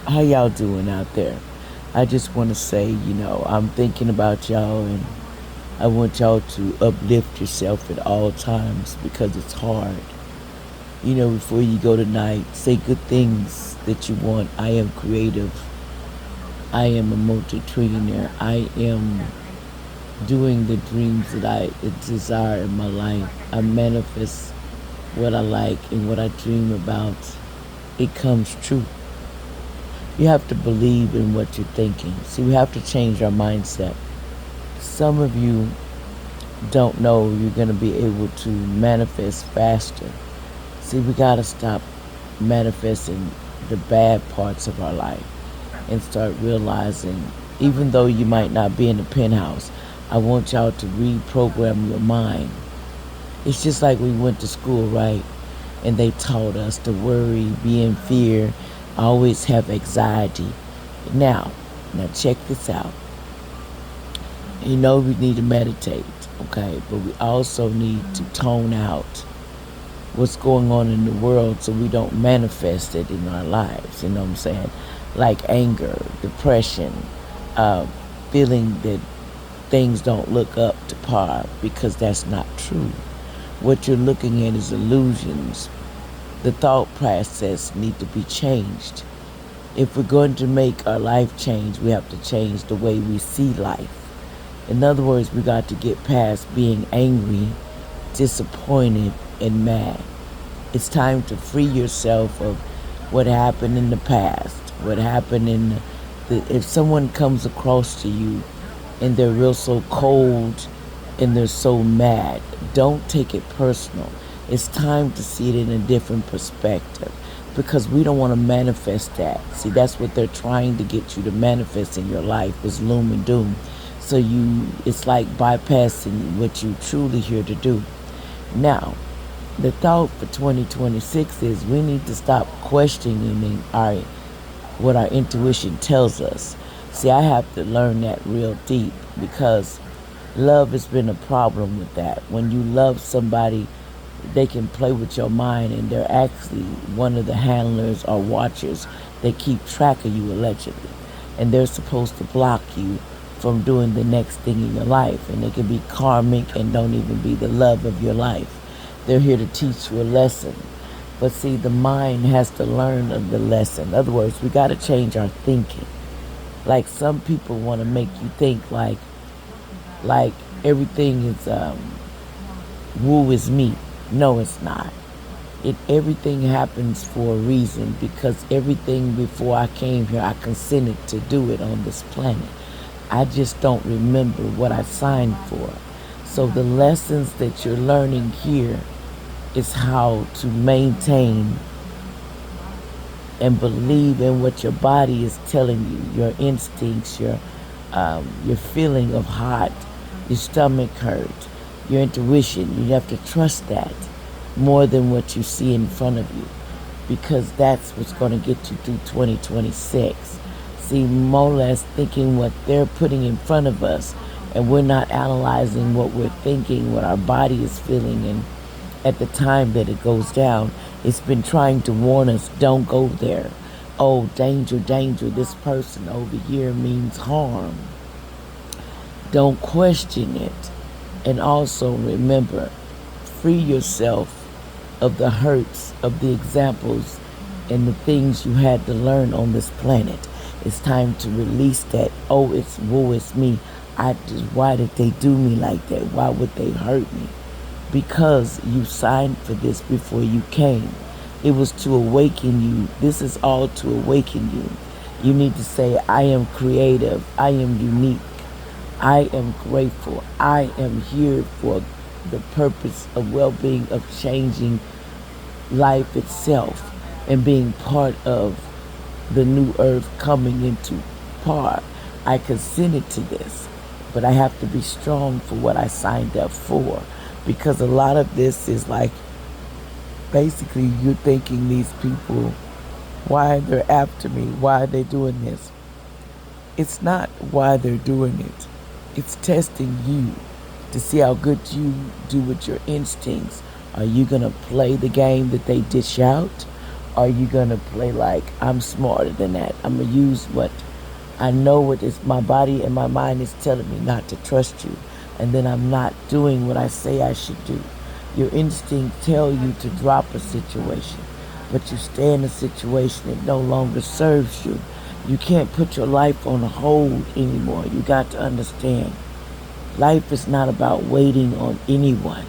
How y'all doing out there? I just want to say, I'm thinking about y'all and I want y'all to uplift yourself at all times because it's hard. Before you go tonight, say good things that you want. I am creative. I am a multi-trillionaire. I am doing the dreams that I desire in my life. I manifest what I like and what I dream about. It comes true. You have to believe in what you're thinking. See, we have to change our mindset. Some of you don't know you're going to be able to manifest faster. See, we got to stop manifesting the bad parts of our life and start realizing, even though you might not be in the penthouse, I want y'all to reprogram your mind. It's just like we went to school, right? And they taught us to worry, be in fear, always have anxiety. Now, now check this out. We need to meditate, okay? But we also need to tone out what's going on in the world so we don't manifest it in our lives. You know what I'm saying? Like anger, depression, uh, feeling that things don't look up to par because that's not true. What you're looking at is illusions. The thought process need to be changed. If we're going to make our life change, we have to change the way we see life. In other words, we got to get past being angry, disappointed, and mad. It's time to free yourself of what happened in the past, what happened if someone comes across to you and they're real so cold and they're so mad, don't take it personal. It's time to see it in a different perspective because we don't want to manifest that. See, that's what they're trying to get you to manifest in your life is loom and doom. So it's like bypassing what you truly here to do. Now, the thought for 2026 is we need to stop questioning what our intuition tells us. See, I have to learn that real deep because love has been a problem with that. When you love somebody, they can play with your mind and they're actually one of the handlers or watchers that keep track of you allegedly. And they're supposed to block you from doing the next thing in your life. And they can be karmic and don't even be the love of your life. They're here to teach you a lesson. But see, the mind has to learn of the lesson. In other words, we got to change our thinking. Like some people want to make you think like everything is woo is me. No, it's not. Everything happens for a reason because everything before I came here, I consented to do it on this planet. I just don't remember what I signed for. So the lessons that you're learning here is how to maintain and believe in what your body is telling you, your instincts, your feeling of hot, your stomach hurt, your intuition. You have to trust that more than what you see in front of you because that's what's going to get you through 2026. See, more or less thinking what they're putting in front of us and we're not analyzing what we're thinking, what our body is feeling, and at the time that it goes down, it's been trying to warn us, don't go there. Oh, danger, danger, this person over here means harm. Don't question it. And also remember, free yourself of the hurts, of the examples, and the things you had to learn on this planet. It's time to release that, oh, it's woe, it's me. Why did they do me like that? Why would they hurt me? Because you signed for this before you came. It was to awaken you. This is all to awaken you. You need to say, I am creative. I am unique. I am grateful. I am here for the purpose of well-being, of changing life itself and being part of the new earth coming into par. I consented to this, but I have to be strong for what I signed up for. Because a lot of this is like, basically you're thinking these people, why they're after me, why are they doing this? It's not why they're doing it. It's testing you to see how good you do with your instincts. Are you going to play the game that they dish out? Are you going to play like I'm smarter than that? I'm going to use what I know, what is my body and my mind is telling me not to trust you. And then I'm not doing what I say I should do. Your instincts tell you to drop a situation, but you stay in a situation that no longer serves you. You can't put your life on hold anymore. You got to understand, life is not about waiting on anyone.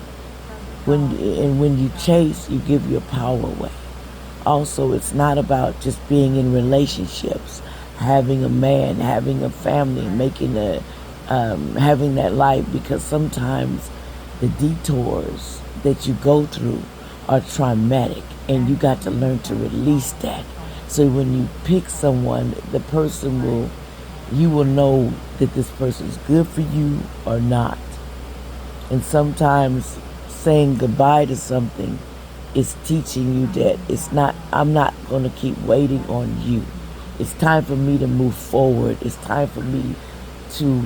When you chase, you give your power away. Also, it's not about just being in relationships, having a man, having a family, having that life, because sometimes the detours that you go through are traumatic, and you got to learn to release that. So when you pick someone, you will know that this person is good for you or not. And sometimes saying goodbye to something is teaching you that I'm not going to keep waiting on you. It's time for me to move forward. It's time for me to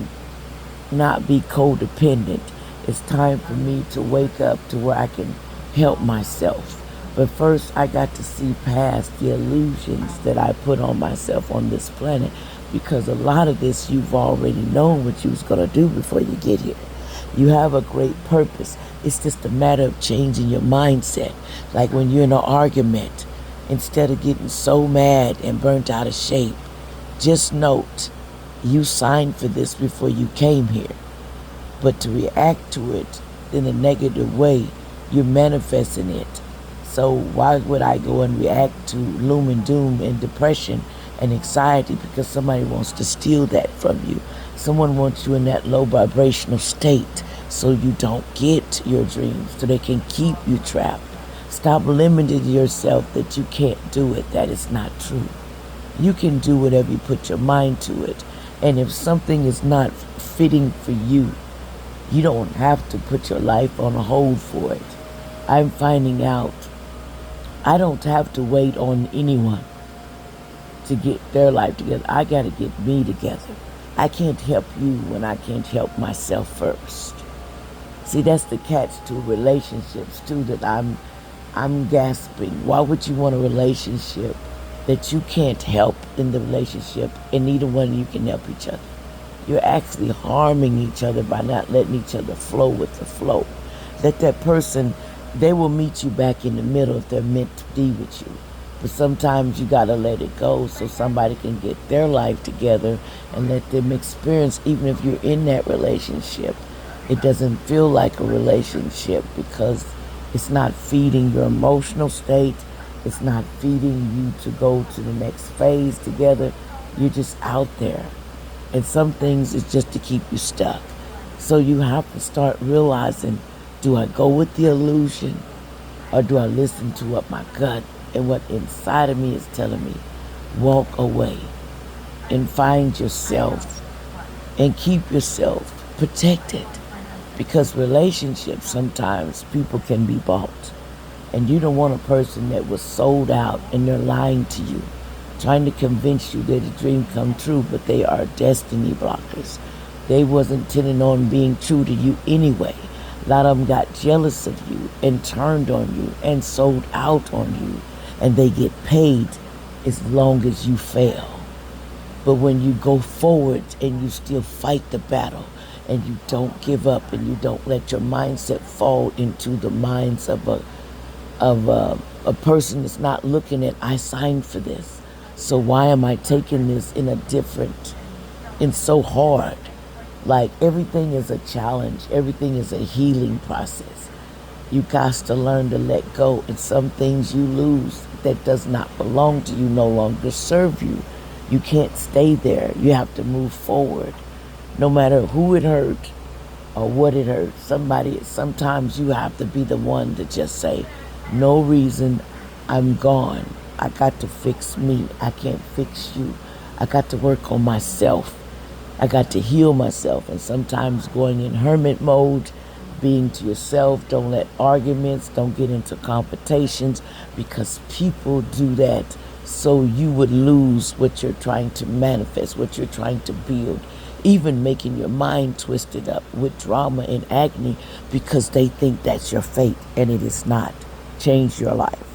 not be codependent. It's time for me to wake up to where I can help myself. But first, I got to see past the illusions that I put on myself on this planet, because a lot of this you've already known what you was going to do before you get here. You have a great purpose. It's just a matter of changing your mindset. Like when you're in an argument, instead of getting so mad and burnt out of shape, just note you signed for this before you came here. But to react to it in a negative way, you're manifesting it. So why would I go and react to gloom and doom and depression and anxiety because somebody wants to steal that from you? Someone wants you in that low vibrational state so you don't get your dreams, so they can keep you trapped. Stop limiting yourself that you can't do it. That is not true. You can do whatever you put your mind to it. And if something is not fitting for you, you don't have to put your life on a hold for it. I'm finding out I don't have to wait on anyone to get their life together. I got to get me together. I can't help you when I can't help myself first. See, that's the catch to relationships too, that I'm gasping. Why would you want a relationship that you can't help in the relationship and neither one of you can help each other? You're actually harming each other by not letting each other flow with the flow. Let that person, they will meet you back in the middle if they're meant to be with you. But sometimes you gotta let it go so somebody can get their life together and let them experience, even if you're in that relationship, it doesn't feel like a relationship because it's not feeding your emotional state. It's not feeding you to go to the next phase together. You're just out there. And some things is just to keep you stuck. So you have to start realizing, do I go with the illusion or do I listen to what my gut and what inside of me is telling me? Walk away and find yourself and keep yourself protected, because relationships, sometimes people can be bought, and you don't want a person that was sold out and they're lying to you, trying to convince you that a dream come true, but they are destiny blockers. They wasn't intending on being true to you anyway. A lot of them got jealous of you and turned on you and sold out on you, and they get paid as long as you fail. But when you go forward and you still fight the battle and you don't give up and you don't let your mindset fall into the minds of a person that's not looking at, I signed for this, so why am I taking this in so hard? Like, everything is a challenge. Everything is a healing process. You got to learn to let go, and some things you lose that does not belong to you no longer serve you. You can't stay there. You have to move forward. No matter who it hurt or what it hurt, sometimes you have to be the one to just say, no reason, I'm gone. I got to fix me. I can't fix you. I got to work on myself. I got to heal myself. And sometimes going in hermit mode, being to yourself, don't let arguments, don't get into competitions, because people do that so you would lose what you're trying to manifest, what you're trying to build, even making your mind twisted up with drama and agony because they think that's your fate, and it is not. Change your life.